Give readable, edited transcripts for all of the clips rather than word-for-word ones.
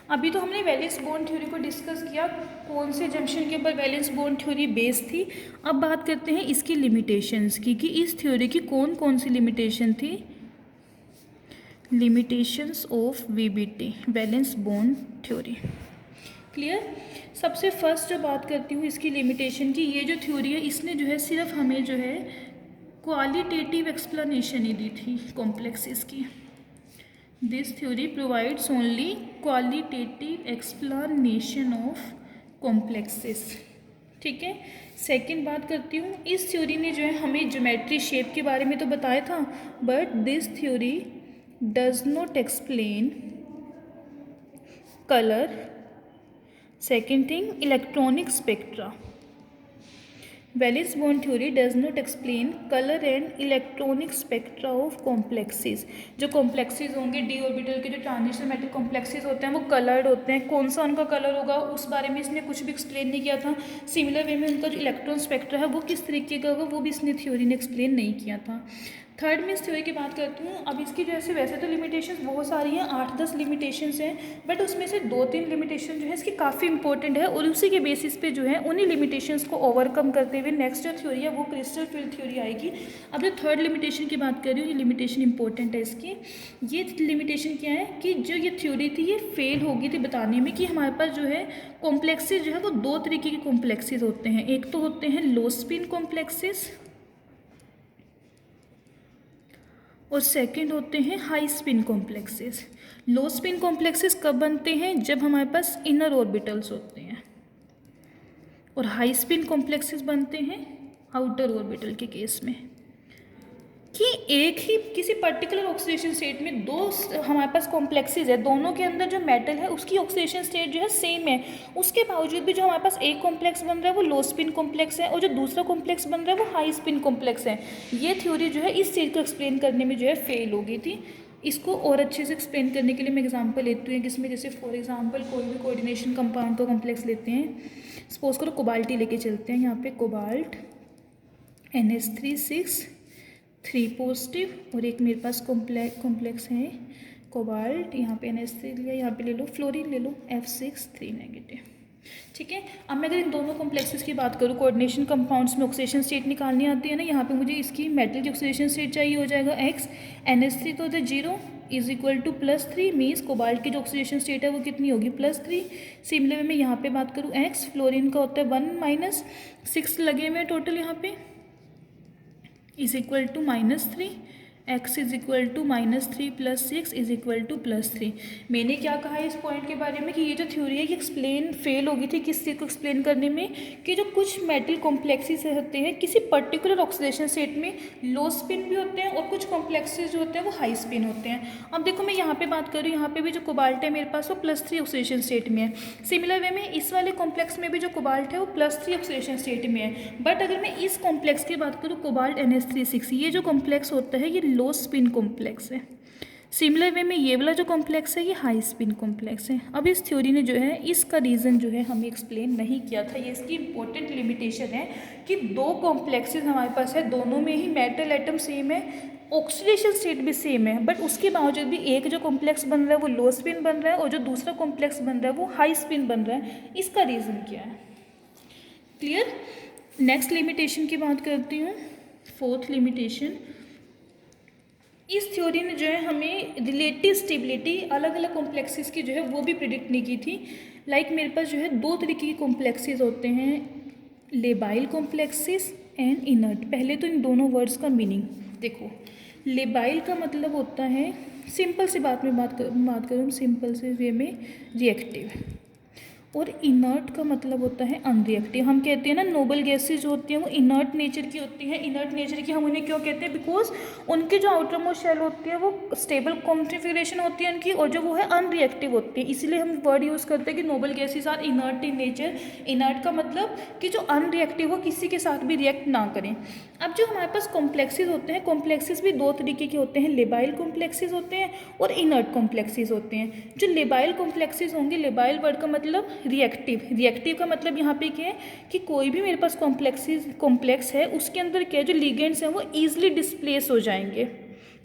अभी तो हमने वैलेंस बॉन्ड थ्योरी को डिस्कस किया, कौन से जंक्शन के ऊपर वैलेंस बॉन्ड थ्योरी बेस्ड थी। अब बात करते हैं इसकी लिमिटेशंस की, कि इस थ्योरी की कौन कौन सी लिमिटेशन थी। Limitations of VBT, valence bond theory. Clear. सबसे फर्स्ट जो बात करती हूँ इसकी लिमिटेशन की, ये जो थ्योरी है इसने जो है सिर्फ हमें जो है क्वालिटेटिव एक्सप्लेनेशन ही दी थी कॉम्प्लेक्सेस की। This theory provides only qualitative explanation of complexes. ठीक है। सेकंड बात करती हूँ, इस थ्योरी ने जो है हमें ज्योमेट्री शेप के बारे में तो बताया था, but this theory does not explain colour. Second thing, electronic spectra. Valence bond theory does not explain colour and electronic spectra of complexes. जो कॉम्प्लेक्सेस होंगे डी ऑर्बिटल के, जो ट्रांजिशन मेटल कॉम्प्लेक्सेस होते हैं वो कलर्ड होते हैं, कौन सा उनका कलर होगा उस बारे में इसने कुछ भी एक्सप्लेन नहीं किया था। सिमिलर वे में उनका जो इलेक्ट्रॉन स्पेक्ट्रा है वो किस तरीके का होगा वो भी इसने थ्योरी ने एक्सप्लेन नहीं किया था। थर्ड में इस थ्योरी की बात करती हूँ। अब इसकी जैसे वैसे तो लिमिटेशंस बहुत सारी हैं, 8-10 लिमिटेशंस हैं, बट उसमें से 2-3 लिमिटेशन जो है इसकी काफ़ी इंपॉर्टेंट है, और उसी के बेसिस पे जो है उन्हीं लिमिटेशंस को ओवरकम करते हुए नेक्स्ट जो थ्योरी है वो क्रिस्टल फील्ड थ्योरी आएगी। अब जो थर्ड लिमिटेशन की बात कर रही हूँ, ये लिमिटेशन इंपॉर्टेंट है इसकी। ये लिमिटेशन क्या है कि जो ये थ्योरी थी ये फेल हो गई थी बताने में कि हमारे पास जो है कॉम्प्लेक्सेस जो है वो 2 तरीके के कॉम्प्लेक्सेस होते हैं। एक तो होते हैं लो स्पिन कॉम्प्लेक्सेस और सेकंड होते हैं हाई स्पिन कॉम्प्लेक्सेस। लो स्पिन कॉम्प्लेक्सेस कब बनते हैं, जब हमारे पास इनर ऑर्बिटल्स होते हैं, और हाई स्पिन कॉम्प्लेक्सेस बनते हैं आउटर ऑर्बिटल के केस में। कि एक ही किसी पर्टिकुलर ऑक्सीडेशन स्टेट में दो हमारे पास कॉम्प्लेक्सेस है, दोनों के अंदर जो मेटल है उसकी ऑक्सीडेशन स्टेट जो है सेम है, उसके बावजूद भी जो हमारे पास एक कॉम्प्लेक्स बन रहा है वो लो स्पिन कॉम्प्लेक्स है, और जो दूसरा कॉम्प्लेक्स बन रहा है वो हाई स्पिन कॉम्प्लेक्स है। ये थ्योरी जो है इस चीज़ को एक्सप्लेन करने में जो है फेल हो गई थी। इसको और अच्छे से एक्सप्लेन करने के लिए मैं एग्जांपल लेती हूँ, जिसमें जैसे फॉर एग्जांपल कोई भी कोऑर्डिनेशन कंपाउंड का कॉम्प्लेक्स लेते हैं। सपोज करो कोबाल्ट ही लेके चलते हैं, यहाँ पे कोबाल्ट NH3 3 पॉजिटिव, और एक मेरे पास कॉम्प्लेक्स है कोबाल्ट, यहाँ पे NH3 लिया, यहाँ पे ले लो फ्लोरीन ले लो F6 3 नेगेटिव। ठीक है। अब मैं अगर इन दोनों कॉम्प्लेक्सेस की बात करूँ, कोऑर्डिनेशन कंपाउंड्स में ऑक्सीडेशन स्टेट निकालनी आती है ना, यहाँ पे मुझे इसकी मेटल की ऑक्सीडेशन स्टेट चाहिए, हो जाएगा X। NH3 तो होता है 0 is equal to +3, means cobalt की जो ऑक्सीडेशन स्टेट है वो कितनी होगी +3। सिमिलर में यहाँ पे बात करूँ X, फ्लोरीन का होता है 1 - 6 लगे हुए टोटल यहाँ पे, is equal to -3, x is equal to -3 + 6 is equal to +3। मैंने क्या कहा है इस पॉइंट के बारे में कि ये जो थ्योरी है ये एक्सप्लेन फेल हो गई थी किस चीज़ को एक्सप्लेन करने में, कि जो कुछ मेटल कॉम्प्लेक्सेस होते हैं किसी पर्टिकुलर ऑक्सीडेशन स्टेट में लो स्पिन भी होते हैं, और कुछ कॉम्प्लेक्सेस जो होते हैं वो हाई स्पिन होते हैं। अब देखो मैं यहाँ पे बात कर रही हूँ, यहाँ पे भी जो कोबाल्ट है मेरे पास वो +3 ऑक्सीडेशन स्टेट में है। सिमिलर वे में इस वाले कॉम्प्लेक्स में भी जो कोबाल्ट है वो +3 ऑक्सीडेशन स्टेट में है। बट अगर मैं इस कॉम्प्लेक्स की बात करूँ कोबाल्ट NH3 ये जो कॉम्प्लेक्स होता है ये लो स्पिन कॉम्प्लेक्स है। सिमिलर वे में ये वाला जो कॉम्प्लेक्स है ये हाई स्पिन कॉम्प्लेक्स है। अब इस थ्योरी ने जो है इसका रीज़न जो है हमें एक्सप्लेन नहीं किया था, ये इसकी इंपॉर्टेंट लिमिटेशन है कि 2 कॉम्प्लेक्सेस हमारे पास है, दोनों में ही मेटल एटम सेम है, ऑक्सीडेशन स्टेट भी सेम है, बट उसके बावजूद भी एक जो कॉम्प्लेक्स बन रहा है वो लो स्पिन बन रहा है, और जो दूसरा कॉम्प्लेक्स बन रहा है वो हाई स्पिन बन रहा है। इसका रीज़न क्या है? क्लियर। नेक्स्ट लिमिटेशन की बात करती हूँ, फोर्थ लिमिटेशन। इस थ्योरी ने जो है हमें रिलेटिव स्टेबिलिटी अलग अलग कॉम्प्लेक्सेस की जो है वो भी प्रिडिक्ट नहीं की थी। लाइक मेरे पास जो है 2 तरीके के कॉम्प्लेक्सेस होते हैं, लेबाइल कॉम्प्लेक्सेस एंड इनर्ट। पहले तो इन दोनों वर्ड्स का मीनिंग देखो। लेबाइल का मतलब होता है, सिंपल सी बात करूँ सिंपल से वे में, रिएक्टिव, और इनर्ट का मतलब होता है अनरिएक्टिव। हम कहते हैं ना नोबल गैसेज जो होती हैं वो इनर्ट नेचर की होती हैं। इनर्ट नेचर की हम उन्हें क्यों कहते हैं? बिकॉज उनकी जो आउटर मोस्ट शेल होती है वो स्टेबल कॉन्फिगरेशन होती है उनकी, और जो वो है अनरिएक्टिव होती है, इसीलिए हम वर्ड यूज़ करते हैं कि noble gases are inert in nature. Inert का मतलब कि जो अनरिएक्टिव हो, किसी के साथ भी रिएक्ट ना करें। अब जो हमारे पास कॉम्प्लेक्सेस होते हैं, कॉम्प्लेक्सेस भी 2 तरीके के होते हैं, लेबाइल कॉम्प्लेक्सेस होते हैं और इनर्ट कॉम्प्लेक्सेस होते हैं। जो लेबाइल कॉम्प्लेक्सेस होंगे, लेबाइल वर्ड का मतलब रिएक्टिव, रिएक्टिव का मतलब यहाँ पे क्या है कि कोई भी मेरे पास कॉम्प्लेक्स है उसके अंदर क्या है, जो लिगेंड्स हैं वो ईजिली डिस्प्लेस हो जाएंगे।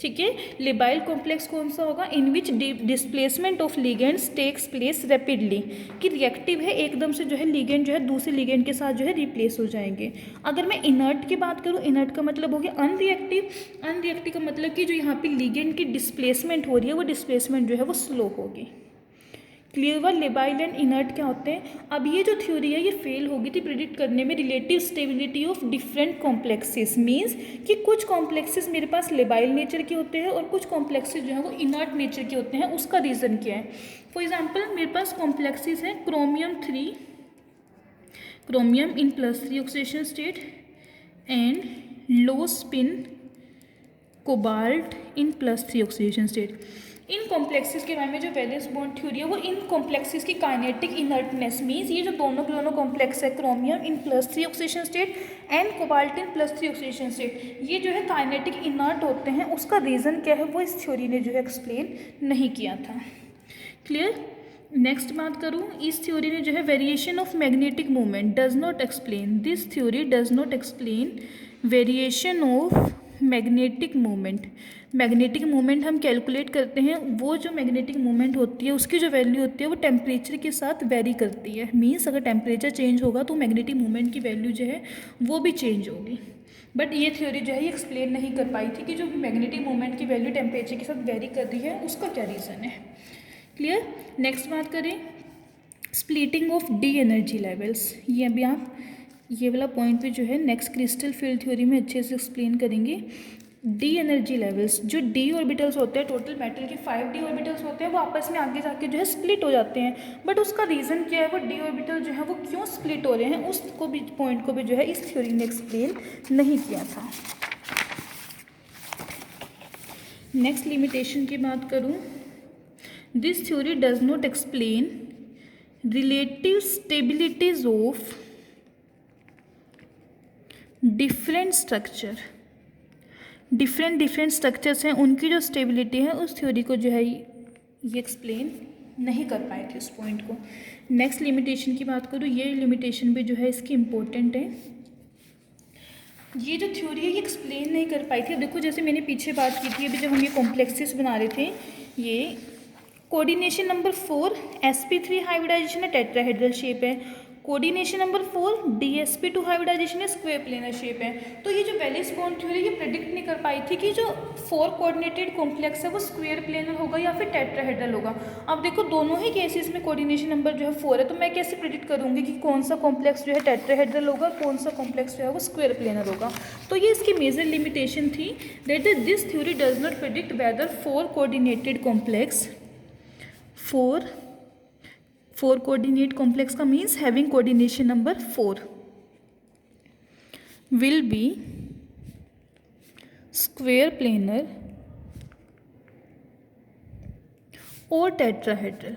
ठीक है। लेबाइल कॉम्प्लेक्स कौन सा होगा? In which displacement of ligands takes place rapidly, कि रिएक्टिव है, एकदम से जो है लिगेंड जो है दूसरे लिगेंड के साथ जो है रिप्लेस हो जाएंगे। अगर मैं इनर्ट की बात करूँ, इनर्ट का मतलब हो गया अनरिएक्टिव। अनरिएक्टिव का मतलब कि जो यहाँ पे लिगेंड की डिस्प्लेसमेंट हो रही है वो डिस्प्लेसमेंट जो है वो स्लो होगी। क्लियर हुआ? लेबाइल एंड इनर्ट क्या होते हैं? अब ये जो थ्योरी है ये फेल हो गई थी प्रिडिक्ट करने में, relative stability of different complexes. Means कि कुछ कॉम्प्लेक्सेस मेरे पास लेबाइल नेचर के होते हैं और कुछ कॉम्प्लेक्सेस जो है वो इनर्ट नेचर के होते हैं। उसका रीज़न क्या है? फॉर एग्जाम्पल मेरे पास कॉम्प्लेक्सेस हैं chromium 3, chromium in +3 oxidation state and low spin cobalt in +3 oxidation state. In complexes के बारे में जो वैलेंस बॉन्ड थ्योरी है वो इन कॉम्प्लेक्सेस की काइनेटिक इनर्टनेस, मीन्स ये जो दोनों के दोनों कॉम्प्लेक्स है chromium in +3 oxidation state and cobalt in +3 oxidation state, ये जो है काइनेटिक इनर्ट होते हैं। उसका रीज़न क्या है वो इस थ्योरी ने जो है एक्सप्लेन नहीं किया था। क्लियर? नेक्स्ट बात करूँ, इस थ्योरी ने जो है variation of magnetic movement does not explain, this theory does not explain variation of magnetic movement. Magnetic movement हम कैलकुलेट करते हैं, वो जो मैग्नेटिक मूवमेंट होती है उसकी जो वैल्यू होती है वो टेम्परेचर के साथ वेरी करती है। मीन्स अगर टेम्परेचर चेंज होगा तो मैग्नेटिक मूवमेंट की वैल्यू जो है वो भी चेंज होगी। बट ये थ्योरी जो है ये एक्सप्लेन नहीं कर पाई थी कि जो मैग्नेटिक मूवमेंट की वैल्यू टेम्परेचर के साथ वेरी कर रही है उसका क्या रीज़न है। क्लियर? नेक्स्ट बात करें splitting of D energy levels. ये अभी आप ये वाला पॉइंट भी जो है नेक्स्ट क्रिस्टल फील्ड थ्योरी में अच्छे से एक्सप्लेन करेंगे। डी एनर्जी लेवल्स, जो डी ऑर्बिटल्स होते हैं, टोटल मेटल के 5 डी ऑर्बिटल्स होते हैं, वो आपस में आगे जाके जो है स्प्लिट हो जाते हैं। बट उसका रीज़न क्या है, वो डी ऑर्बिटल जो है वो क्यों स्प्लिट हो रहे हैं, उसको भी पॉइंट को भी जो है इस थ्योरी ने एक्सप्लेन नहीं किया था। नेक्स्ट लिमिटेशन की बात करूँ, this theory does not explain relative stabilities of different structure. Different structures हैं उनकी जो स्टेबिलिटी है उस थ्योरी को जो है ये एक्सप्लेन नहीं कर पाए थे उस पॉइंट को। नेक्स्ट लिमिटेशन की बात करूँ, ये लिमिटेशन भी जो है इसकी इम्पोर्टेंट है। ये जो थ्योरी है ये एक्सप्लेन नहीं कर पाई थी। देखो जैसे मैंने पीछे बात की थी अभी जब हम ये कॉम्प्लेक्सेस बना रहे थे, ये कोऑर्डिनेशन नंबर 4 sp3 हाइब्रिडाइजेशन है, टेट्राहेड्रल शेप है। कोऑर्डिनेशन नंबर 4 dsp2 हाइब्रिडाइजेशन है, स्क्वायर प्लेनर शेप है। तो ये जो वैलेंस बॉन्ड थ्योरी ये प्रेडिक्ट नहीं कर पाई थी कि जो 4 कोऑर्डिनेटेड कॉम्प्लेक्स है वो स्क्वायर प्लेनर होगा या फिर टेट्राहेड्रल होगा। अब देखो दोनों ही केसेस में कोऑर्डिनेशन नंबर जो है 4 है, तो मैं कैसे प्रेडिक्ट करूँगी कि कौन सा कॉम्प्लेक्स जो है टेट्राहेड्रल होगा, कौन सा कॉम्प्लेक्स जो है वो स्क्वायर प्लेनर होगा। तो ये इसकी मेजर लिमिटेशन थी that this theory does not predict whether 4 coordinated complex, 4 coordinate complex का means having coordination number 4 will be square planar और टेट्राहेड्रल।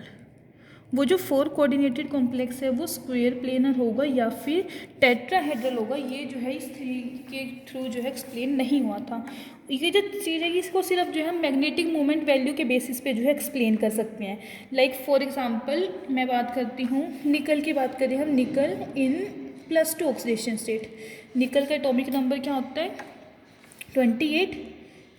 वो जो 4 कोऑर्डिनेटेड कॉम्प्लेक्स है वो स्क्वायर प्लेनर होगा या फिर टेट्राहेड्रल होगा। ये जो है इस थ्योरी के थ्रू जो है एक्सप्लेन नहीं हुआ था। ये जो चीज़ है इसको सिर्फ जो है हम मैग्नेटिक मोमेंट वैल्यू के बेसिस पे जो है एक्सप्लेन कर सकते हैं। लाइक फॉर एग्जांपल मैं बात करती हूँ निकल की बात करें हम, निकल इन +2 ऑक्सीडेशन स्टेट। निकल का एटॉमिक नंबर क्या होता है 28।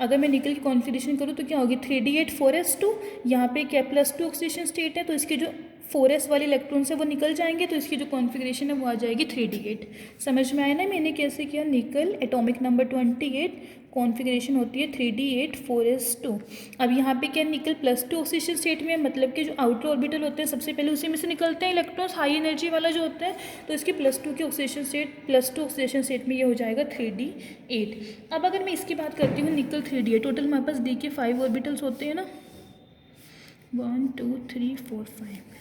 अगर मैं निकल की कॉन्फिगरेशन करूँ तो क्या होगी 3d8 4s2। यहाँ पे क्या +2 ऑक्सीडेशन स्टेट है तो इसके जो 4s वाले इलेक्ट्रॉन्स है वो निकल जाएंगे, तो इसकी जो कॉन्फिगरेशन है वो आ जाएगी 3d8। समझ में आया ना मैंने कैसे किया। निकल एटॉमिक नंबर 28, कॉन्फिगरेशन होती है 3d8 4s2। अब यहाँ पे क्या निकल +2 ऑक्सीडेशन स्टेट में, मतलब कि जो आउटर ऑर्बिटल होते हैं सबसे पहले उसी में से निकलते हैं इलेक्ट्रॉन्स, हाई एनर्जी वाला जो होता है, तो इसकी +2 की ऑक्सीडेशन स्टेट, +2 ऑक्सीडेशन स्टेट में ये हो जाएगा 3d8। अब अगर मैं इसकी बात करती हूँ निकल 3d8, टोटल हमारे पास डी के 5 ऑर्बिटल्स होते हैं ना, 1 2 3 4 5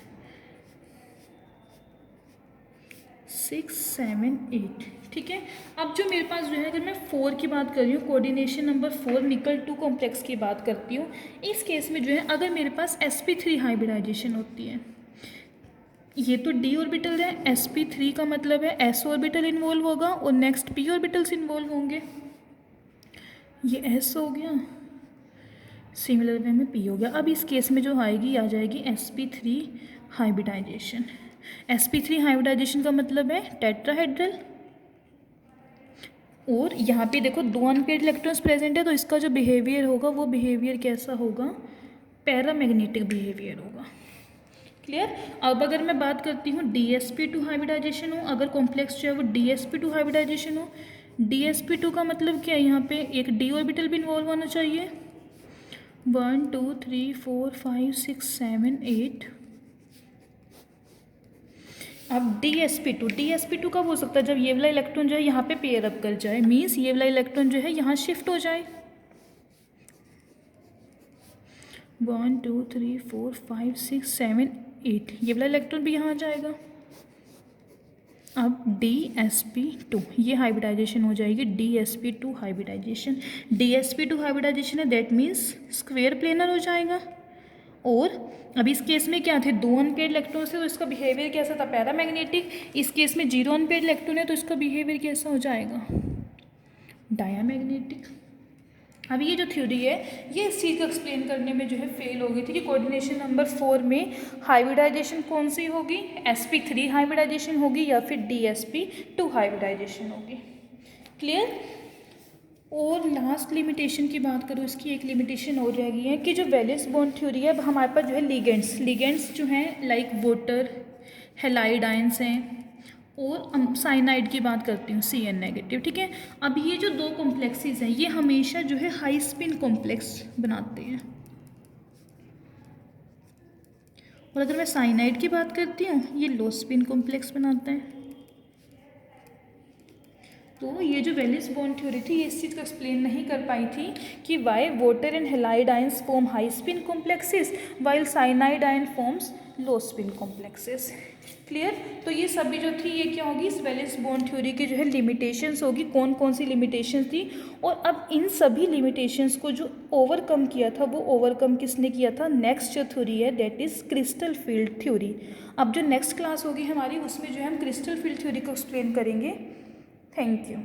6 7 8। ठीक है। अब जो मेरे पास जो है अगर मैं 4 की बात कर रही हूँ, कोऑर्डिनेशन नंबर 4 निकल 2 कॉम्प्लेक्स की बात करती हूँ, इस केस में जो है अगर मेरे पास sp3 हाइब्रिडाइजेशन होती है, ये तो d ऑर्बिटल है, sp3 का मतलब है s ऑर्बिटल इन्वॉल्व होगा और नेक्स्ट p ऑर्बिटल्स इन्वॉल्व होंगे। ये s हो गया, सिमिलर वे में p हो गया। अब इस केस में जो आएगी आ जाएगी sp3 हाइब्रिडाइजेशन। sp3 हाइब्रिडाइजेशन का मतलब है टेट्राहेड्रल, और यहाँ पे देखो 2 अनपेयर्ड इलेक्ट्रॉन्स प्रेजेंट है, तो इसका जो बिहेवियर होगा वो बिहेवियर कैसा होगा, पैरामैग्नेटिक बिहेवियर होगा। क्लियर। अब अगर मैं बात करती हूँ DsP2 हाइब्रिडाइजेशन हो, अगर कॉम्प्लेक्स जो है वो DsP2 हाइब्रिडाइजेशन हो, DsP2 का मतलब क्या है, यहाँ पे एक d ऑर्बिटल भी इन्वॉल्व होना चाहिए। 1 2 3 4 5 6 7 8। अब DsP2 कब हो सकता है, जब ये वाला इलेक्ट्रॉन जो है यहाँ पे पेयर अप कर जाए, मीन्स ये वाला इलेक्ट्रॉन जो है यहाँ शिफ्ट हो जाए। 1 2 3 4 5 6 7 8, ये वाला इलेक्ट्रॉन भी यहाँ आ जाएगा। अब DsP2 ये हाइब्रिडाइजेशन हो जाएगी, DsP2 हाइब्रिडाइजेशन। DsP2 हाइब्रिडाइजेशन है, दैट मीन्स स्क्वेयर प्लेनर हो जाएगा। और अब इस केस में क्या थे, 2 अनपेयर्ड इलेक्ट्रॉन थे, तो इसका बिहेवियर कैसा था, पैरामैग्नेटिक। इस केस में 0 अनपेयर्ड इलेक्ट्रॉन है, तो इसका बिहेवियर कैसा हो जाएगा, डायामैग्नेटिक। अब ये जो थ्योरी है ये इस चीज़ को एक्सप्लेन करने में जो है फेल हो गई थी कि कोऑर्डिनेशन नंबर 4 में हाइब्रिडाइजेशन कौन सी होगी, sp3 हाइब्रिडाइजेशन होगी या फिर DsP2 हाइब्रिडाइजेशन होगी। क्लियर। और लास्ट लिमिटेशन की बात करूँ, इसकी एक लिमिटेशन और रह गई है कि जो वैलेंस बॉन्ड थ्योरी है, अब हमारे पास जो है लिगेंड्स जो हैं लाइक वाटर, हैलाइड आयंस हैं, और साइनाइड की बात करती हूँ Cn नेगेटिव। ठीक है। अब ये जो 2 कॉम्प्लेक्सेस हैं ये हमेशा जो है हाई स्पिन कॉम्प्लेक्स बनाते हैं। और अगर मैं साइनाइड की बात करती हूँ ये लो स्पिन कॉम्प्लेक्स बनाते हैं। तो ये जो वैलेंस बॉन्ड थ्योरी थी ये इस चीज़ को एक्सप्लेन नहीं कर पाई थी कि Y water and halide ions form high spin complexes while cyanide ion forms low spin complexes. Clear. तो ये सभी जो थी ये क्या होगी, इस वैलेंस बॉन्ड थ्योरी की जो है लिमिटेशंस होगी, कौन कौन सी लिमिटेशंस थी। और अब इन सभी लिमिटेशंस को जो ओवरकम किया था वो ओवरकम किसने किया था, नेक्स्ट जो थ्योरी है that is crystal field theory. अब जो नेक्स्ट क्लास होगी हमारी उसमें जो है हम क्रिस्टल फील्ड थ्योरी को एक्सप्लेन करेंगे। Thank you.